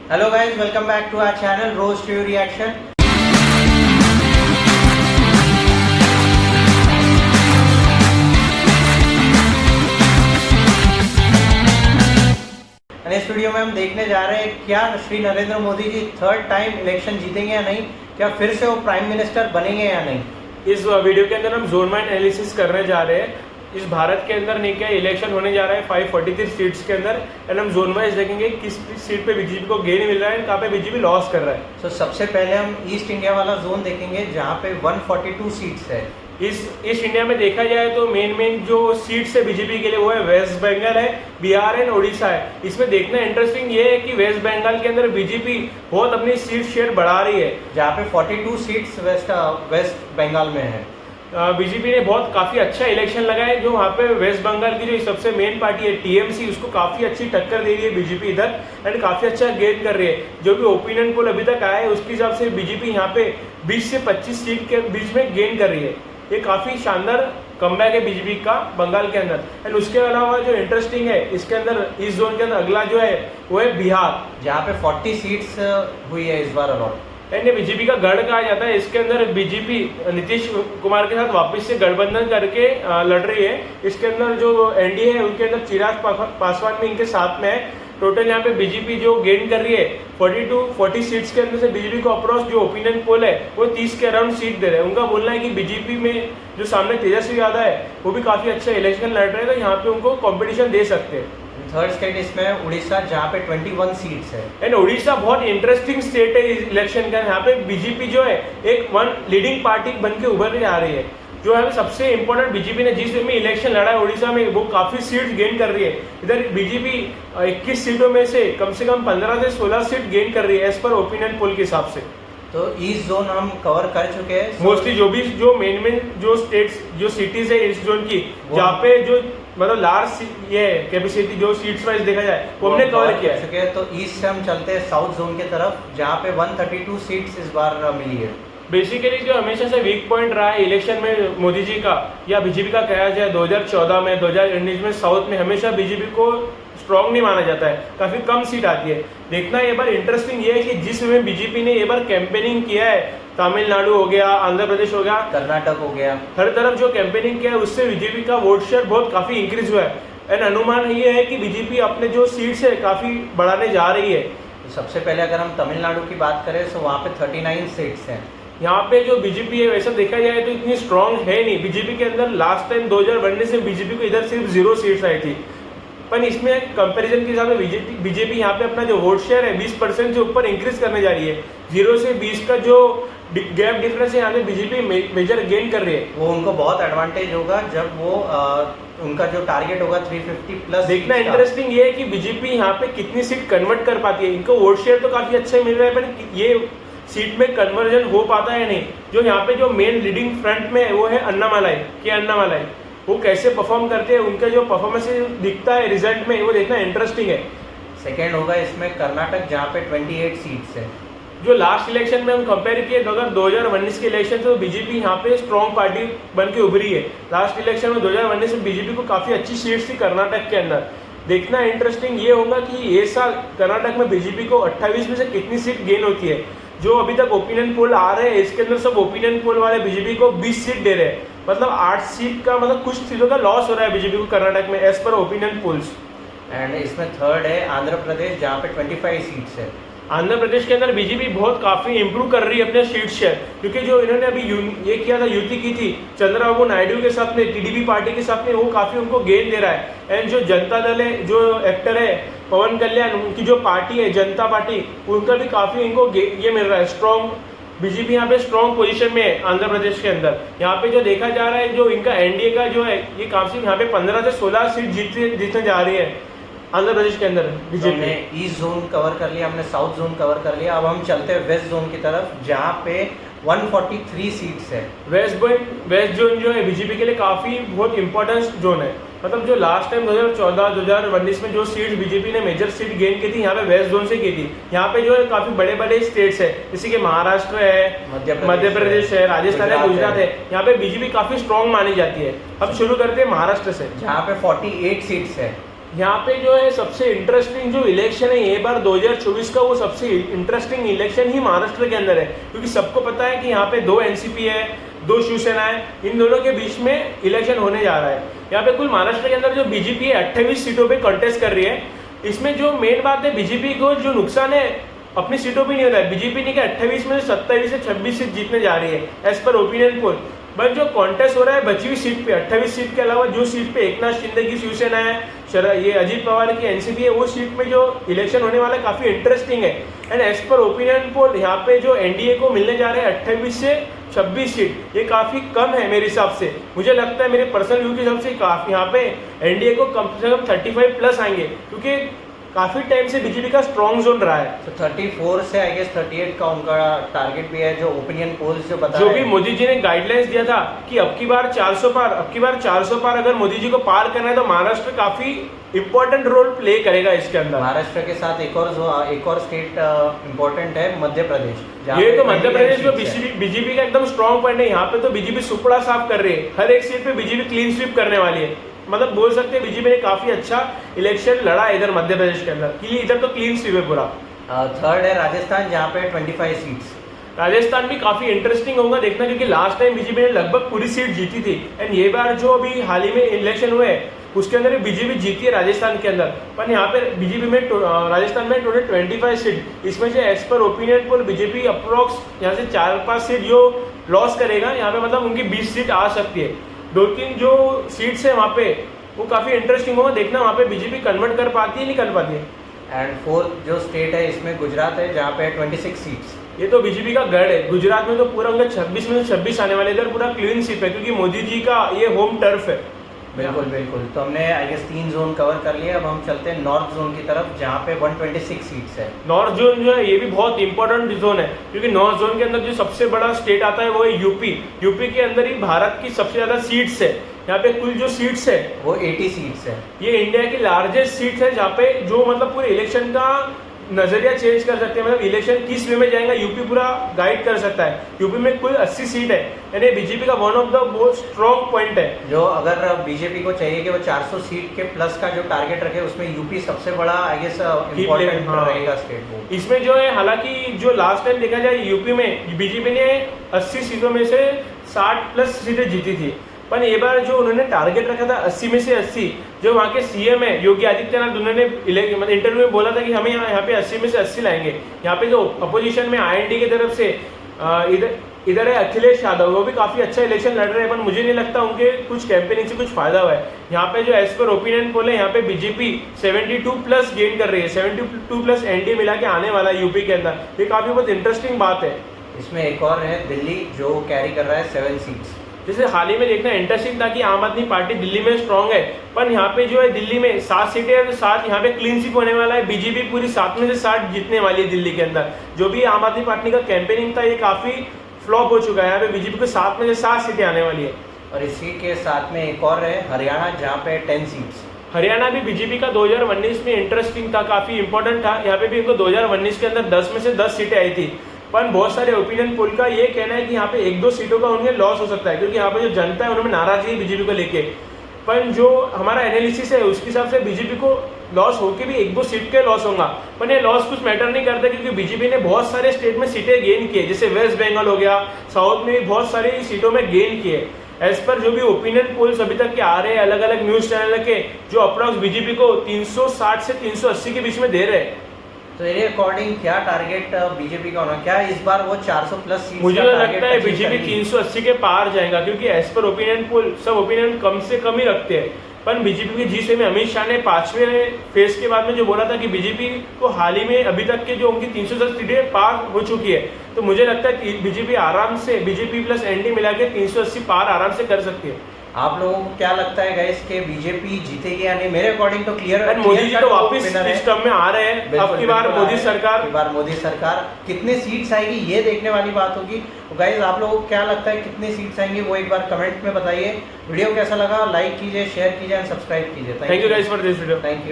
Hello guys, welcome back to our channel Rose to Reaction. इस video में हम देखने जा रहे हैं क्या Shri Narendra Modi ji third time election जीतेंगे या नहीं, क्या फिर से वो प्राइम मिनिस्टर बनेंगे या नहीं। इस वीडियो के अंदर हम जोन वाइज एनालिसिस करने जा रहे हैं। इस भारत के अंदर नहीं क्या इलेक्शन होने जा रहा है 543 सीट्स के अंदर, एंड हम जोन वाइज देखेंगे किस सीट पे बीजेपी को गेन मिल रहा है, कहाँ पे बीजेपी लॉस कर रहा है। तो सबसे पहले हम ईस्ट इंडिया वाला जोन देखेंगे जहाँ पे 142 सीट्स है। इस इंडिया में देखा जाए तो मेन जो सीट्स है बीजेपी के लिए वो है वेस्ट बंगाल है, बिहार एंड उड़ीसा है। इसमें देखना इंटरेस्टिंग ये है कि वेस्ट बंगाल के अंदर बीजेपी बहुत अपनी सीट शेयर बढ़ा रही है, जहाँ पे 42 सीट्स वेस्ट बंगाल में है। बीजेपी ने बहुत काफी अच्छा इलेक्शन लगा है, जो वहाँ पे वेस्ट बंगाल की जो सबसे मेन पार्टी है टीएमसी, उसको काफी अच्छी टक्कर दे रही है बीजेपी इधर, एंड काफी अच्छा गेन कर रही है। जो भी ओपिनियन पोल अभी तक आया है उसके हिसाब से बीजेपी यहाँ पे 20 से 25 सीट के बीच में गेन कर रही है। ये काफी शानदार कमबैक है बीजेपी का बंगाल के अंदर। एंड उसके अलावा जो इंटरेस्टिंग है इसके अंदर, इस जोन के अंदर अगला जो है वो है बिहार, जहाँ पे 40 सीट्स हुई है इस बार अलॉट। एंड बीजेपी का गढ़ कहा जाता है। इसके अंदर बीजेपी नीतीश कुमार के साथ वापस से गठबंधन करके लड़ रही है। इसके अंदर जो एनडीए है उनके अंदर चिराग पासवान भी इनके साथ में है। टोटल यहाँ पे बीजेपी जो गेन कर रही है 40 सीट्स के अंदर से बीजेपी को अप्रॉक्स जो ओपिनियन पोल है वो 30 के अराउंड सीट दे रहे हैं। उनका बोलना है कि बीजेपी में जो सामने तेजस्वी यादव है वो भी काफी अच्छा इलेक्शन लड़ रहे हैं, तो यहाँ पे उनको कॉम्पिटिशन दे सकते हैं। थर्ड स्टेट इसमें उड़ीसा, जहाँ पे 21 सीट्स है। एंड उड़ीसा बहुत इंटरेस्टिंग स्टेट है इस इलेक्शन का। यहाँ पे बीजेपी जो है एक लीडिंग पार्टी बन के उभर के आ रही है। जो है सबसे इंपॉर्टेंट, बीजेपी ने जिस में इलेक्शन लड़ा है उड़ीसा में वो काफी सीट गेन कर रही है। इधर बीजेपी 21 सीटों में से कम 15 से 16 सीट गेन कर रही है एज पर ओपिनियन पोल के हिसाब से। तो ईस्ट जोन हम कवर कर चुके हैं मोस्टली। जो मेन जो स्टेट्स जो सिटीज है ईस्ट जोन की, जहाँ पे जो मतलब लार्ज ये कैपेसिटी जो सीट्स वाइज देखा जाए वो हमने कवर किया है। तो ईस्ट से हम चलते हैं साउथ जोन की तरफ, जहाँ पे 132 सीट्स इस बार मिली है। बेसिकली जो हमेशा से वीक पॉइंट रहा है इलेक्शन में मोदी जी का या बीजेपी का कहा जाए 2014 में 2019 में साउथ में हमेशा बीजेपी को स्ट्रॉन्ग नहीं माना जाता है, काफी कम सीट आती है। देखना ये बार इंटरेस्टिंग ये है कि जिस में बीजेपी ने ये बार कैंपेनिंग किया है, तमिलनाडु हो गया, आंध्र प्रदेश हो गया, कर्नाटक हो गया, हर तरफ जो कैंपेनिंग किया है उससे बीजेपी का वोट शेयर बहुत काफी इंक्रीज हुआ है। एंड अनुमान ये है कि बीजेपी अपने जो सीट्स है काफी बढ़ाने जा रही है। तो सबसे पहले अगर हम तमिलनाडु की बात करें तो वहाँ पे 39 सीट्स हैं। यहाँ पे जो बीजेपी है वैसा देखा जाए तो इतनी स्ट्रांग है नहीं। बीजेपी के अंदर लास्ट टाइम 2019 में बीजेपी को इधर सिर्फ 0 सीट्स आई थी, पर इसमें कंपैरिजन के हिसाब से बीजेपी यहाँ पे अपना जो वोट शेयर है 20% से ऊपर इंक्रीज करने जा रही है। 0 से 20 का जो गैप डिफरेंस है यहाँ पे बीजेपी मेजर गेन कर रही है। वो उनको बहुत एडवांटेज होगा जब वो उनका जो टारगेट होगा 350 प्लस। देखना इंटरेस्टिंग ये है कि बीजेपी यहाँ पे कितनी सीट कन्वर्ट कर पाती है। इनको वोट शेयर तो काफी अच्छा मिल रहा है, पर ये सीट में कन्वर्जन हो पाता है नहीं। जो यहाँ पे जो मेन लीडिंग फ्रंट में है वो है अन्नामलाई। वो कैसे परफॉर्म करते हैं, उनका जो परफॉर्मेंस दिखता है रिजल्ट में, वो देखना इंटरेस्टिंग है। सेकेंड होगा इसमें कर्नाटक, जहाँ पे 28 सीट्स है। जो लास्ट इलेक्शन में हम कंपेयर किए तो अगर 2019 के इलेक्शन से तो बीजेपी यहाँ पे स्ट्रॉन्ग पार्टी बन के उभरी है। लास्ट इलेक्शन में 2019 में बीजेपी को काफी अच्छी सीट्स थी कर्नाटक के अंदर। देखना इंटरेस्टिंग ये होगा कि ये साल कर्नाटक में बीजेपी को 28 में से कितनी सीट गेन होती है। जो अभी तक ओपिनियन पोल आ रहे हैं इसके अंदर सब ओपिनियन पोल वाले बीजेपी को 20 सीट दे रहे हैं, मतलब 8 सीट का, मतलब कुछ सीटों का लॉस हो रहा है बीजेपी को कर्नाटक में as per opinion polls. And इसमें थर्ड है आंध्र प्रदेश, जहाँ पे 25 सीट्स है। आंध्र प्रदेश के अंदर बीजेपी बहुत काफी इंप्रूव कर रही है अपने सीट शेयर, क्योंकि जो इन्होंने अभी ये किया था, युति की थी चंद्रबाबू नायडू के साथ में, टीडीपी पार्टी के साथ में, वो काफी उनको गेन दे रहा है। एंड जो जनता दल है, जो एक्टर है पवन कल्याण, उनकी जो पार्टी है जनता पार्टी, उनका भी काफी इनको ये मिल रहा है स्ट्रॉन्ग। बीजेपी यहाँ पे स्ट्रॉन्ग पोजीशन में है आंध्र प्रदेश के अंदर। यहाँ पे जो देखा जा रहा है जो इनका एनडीए का जो है ये काफी यहाँ पे 15 से 16 सीट जीतने जा रही है आंध्र प्रदेश के अंदर बीजेपी। हमने ईस्ट जोन कवर कर लिया, हमने साउथ जोन कवर कर लिया। अब हम चलते हैं वेस्ट जोन की तरफ, जहाँ पे 143 सीट्स है। वेस्ट जोन जो है बीजेपी के लिए काफी बहुत इंपॉर्टेंट जोन है। मतलब जो लास्ट टाइम 2014-2019 में जो सीट बीजेपी ने मेजर सीट गेन की थी यहाँ पे वेस्ट जोन से की थी। यहाँ पे जो है काफी बड़े बड़े स्टेट्स है, जैसे कि महाराष्ट्र है, मध्य प्रदेश है, राजस्थान है, गुजरात है। यहाँ पे बीजेपी काफी स्ट्रॉन्ग मानी जाती है। अब शुरू करते हैं महाराष्ट्र से, जहाँ पे 48 सीट्स है। यहाँ पे जो है सबसे इंटरेस्टिंग जो इलेक्शन है ये बार 2024 का, वो सबसे इंटरेस्टिंग इलेक्शन ही महाराष्ट्र के अंदर है, क्योंकि सबको पता है कि यहाँ पे 2 एनसीपी है, 2 शिवसेना है, इन दोनों के बीच में इलेक्शन होने जा रहा है। यहाँ पे कुल महाराष्ट्र के अंदर जो बीजेपी है 28 सीटों पे कंटेस्ट कर रही है। इसमें जो मेन बात है, बीजेपी को जो नुकसान है अपनी सीटों पे नहीं हो रहा है। बीजेपी ने 28 में 27 से 26 सीट जीतने जा रही है as per opinion poll. But जो कॉन्टेस्ट हो रहा है बची हुई सीट पे, 28 सीट के अलावा जो सीट पे एकनाथ शिंदे की शिवसेना है, ये अजीत पवार की एनसीपी है, वो सीट में जो इलेक्शन होने वाला है काफी इंटरेस्टिंग है। And as per opinion poll यहाँ पे जो एनडीए को मिलने जा रहे हैं 28 से 26 सीट, ये काफी कम है मेरे हिसाब से। मुझे लगता है मेरे पर्सनल व्यू के हिसाब से काफी यहाँ पे एनडीए को कम से कम 35 प्लस आएंगे, क्योंकि काफी टाइम से बीजेपी का स्ट्रॉन्ग जोन रहा है। तो 34 से आई गेस 38 का उनका टारगेट भी है, जो ओपिनियन पोल्स जो बता जो भी मोदी जी ने गाइडलाइंस दिया था कि अब की बार 400 पार अगर मोदी जी को पार करना है तो महाराष्ट्र काफी इंपॉर्टेंट रोल प्ले करेगा इसके अंदर। महाराष्ट्र के साथ एक और स्टेट इंपॉर्टेंट है मध्य प्रदेश। ये तो मध्य प्रदेश में बीजेपी का एकदम स्ट्रॉन्ग पॉइंट है। यहाँ पे तो बीजेपी सुपड़ा साफ कर रही है, हर एक सीट पे बीजेपी क्लीन स्वीप करने वाली है। मतलब बोल सकते हैं बीजेपी ने काफी अच्छा इलेक्शन लड़ा इधर मध्य प्रदेश के अंदर, कि इधर तो क्लीन स्वीप है पूरा। थर्ड है राजस्थान, जहाँ पे 25 सीट्स। राजस्थान भी काफी इंटरेस्टिंग होगा देखना, क्योंकि लास्ट टाइम बीजेपी ने लगभग पूरी सीट जीती थी। एंड ये बार जो अभी हाल ही में इलेक्शन हुए उसके अंदर बीजेपी जीती है राजस्थान के अंदर। पर यहाँ पे बीजेपी में राजस्थान में टोटल 25 सीट, इसमें से एज पर ओपिनियन पोल बीजेपी अप्रोक्स यहाँ से 4-5 सीट जो लॉस करेगा। यहाँ पे मतलब उनकी 20 सीट आ सकती है। 2-3 जो सीट्स है वहाँ पे वो काफी इंटरेस्टिंग होगा देखना, वहाँ पे बीजेपी कन्वर्ट कर पाती है नहीं कर पाती है। एंड फोर्थ जो स्टेट है इसमें गुजरात है, जहाँ पे 26 सीट्स। ये तो बीजेपी का गढ़ है। गुजरात में तो पूरा उनका 26 में से 26 आने वाले, इधर पूरा क्लीन स्वीप है, क्योंकि मोदी जी का ये होम टर्फ है। बिल्कुल बिल्कुल। तो हमने आई गेस 3 जोन कवर कर लिए। अब हम चलते हैं नॉर्थ जोन की तरफ, जहाँ पे 126 सीट्स है। नॉर्थ जोन जो है ये भी बहुत इंपॉर्टेंट जोन है, क्योंकि नॉर्थ जोन के अंदर जो सबसे बड़ा स्टेट आता है वो है यूपी। यूपी के अंदर ही भारत की सबसे ज्यादा सीट्स है। यहाँ पे कुल जो सीट्स है वो 80 सीट्स है। ये इंडिया की लार्जेस्ट सीट है, जहाँ पे जो मतलब पूरे इलेक्शन का नजरिया चेंज कर सकते हैं। मतलब इलेक्शन किस वे में जाएगा यूपी पूरा गाइड कर सकता है। यूपी में कुल 80 सीट है, यानी बीजेपी का one of the most strong point है। जो अगर बीजेपी को चाहिए कि वो 400 सीट के प्लस का जो टारगेट रखे, उसमें यूपी सबसे बड़ा आई गेस इंपॉर्टेंट रहेगा स्टेट को। इसमें जो है हालांकि जो लास्ट टाइम देखा जाए यूपी में बीजेपी ने 80 सीटों में से 60 प्लस सीटें जीती थी। पर ये बार जो उन्होंने टारगेट रखा था 80 में से 80, जो वहाँ के सीएम है योगी आदित्यनाथ, उन्होंने इंटरव्यू में बोला था कि हमें यहाँ पे 80 में से 80 लाएंगे। यहाँ पे जो अपोजिशन में आईएनडी की तरफ से इधर है अखिलेश यादव, वो भी काफी अच्छा इलेक्शन लड़ रहे हैं, पर मुझे नहीं लगता उनके कुछ कैंपेनिंग से कुछ फायदा हुआ है। यहाँ पे जो एज पर ओपिनियन पोल है, यहाँ पे बीजेपी 72 प्लस गेन कर रही है, 72 प्लस एनडीए मिला के आने वाला है यूपी के अंदर। ये काफी बहुत इंटरेस्टिंग बात है। इसमें एक और है दिल्ली, जो कैरी कर रहा है 7 सीट्स। जैसे हाल ही में देखना इंटरेस्टिंग था कि आम आदमी पार्टी दिल्ली में स्ट्रांग है, पर यहाँ पे जो है दिल्ली में 7 सीटें और 7 यहाँ पे क्लीन स्वीप होने वाला है। बीजेपी पूरी 7 में से 7 जीतने वाली है दिल्ली के अंदर। जो भी आम आदमी पार्टी का कैंपेनिंग था ये काफी फ्लॉप हो चुका है। यहाँ पे बीजेपी को 7 में से 7 सीटें आने वाली है। और इसी के साथ में एक और है हरियाणा, जहाँ पे 10 सीट्स। हरियाणा भी बीजेपी का 2019 में इंटरेस्टिंग था, काफी इंपॉर्टेंट था। यहाँ पे भी इनको 2019 के अंदर 10 में से 10 सीटें आई थी। पर बहुत सारे ओपिनियन पोल का ये कहना है कि यहाँ पे 1-2 सीटों का उन्हें लॉस हो सकता है, क्योंकि यहाँ पे जो जनता है उन्होंने नाराजगी है बीजेपी को लेके। पर जो हमारा एनालिसिस है उसके हिसाब से बीजेपी को लॉस होके भी 1-2 सीट के लॉस होगा, पर ये लॉस कुछ मैटर नहीं करता, क्योंकि बीजेपी ने बहुत सारे स्टेट में सीटें गेन की है। जैसे वेस्ट बंगाल हो गया, साउथ में भी बहुत सारी सीटों में गेन किए। एज पर जो भी ओपिनियन पोल्स अभी तक के आ रहे हैं अलग अलग न्यूज चैनल के, जो अप्रॉक्स बीजेपी को 360 से 380 के बीच में दे रहे हैं। तो मेरे अकॉर्डिंग क्या टारगेट बीजेपी का होना, क्या इस बार वो 400 प्लस सीट? मुझे लगता है बीजेपी 380 के पार जाएगा, क्योंकि एज पर ओपिनियन पोल सब ओपिनियन कम से कम ही रखते हैं। पर बीजेपी के जी में अमित शाह ने 5वें फेज के बाद में जो बोला था कि बीजेपी को हाल ही में अभी तक के जो उनकी 310 सीटें पार हो चुकी है, तो मुझे लगता है कि बीजेपी आराम से बीजेपी प्लस एनडी मिला के 380 पार आराम से कर सकती है। आप लोगों को क्या लगता है गाइस कि बीजेपी जीतेगी या नहीं? मेरे अकॉर्डिंग तो क्लियर, मोदी जी तो वापस इस टर्म में आ रहे हैं। अब की बार मोदी सरकार कितने सीट्स आएगी ये देखने वाली बात होगी। तो गाइस आप लोगों को क्या लगता है कितने सीट्स आएंगे वो एक बार कमेंट में बताइए। वीडियो कैसा लगा लाइक कीजिए, शेयर कीजिए एंड सब्सक्राइब कीजिए। Thank you guys for this video. Thank you.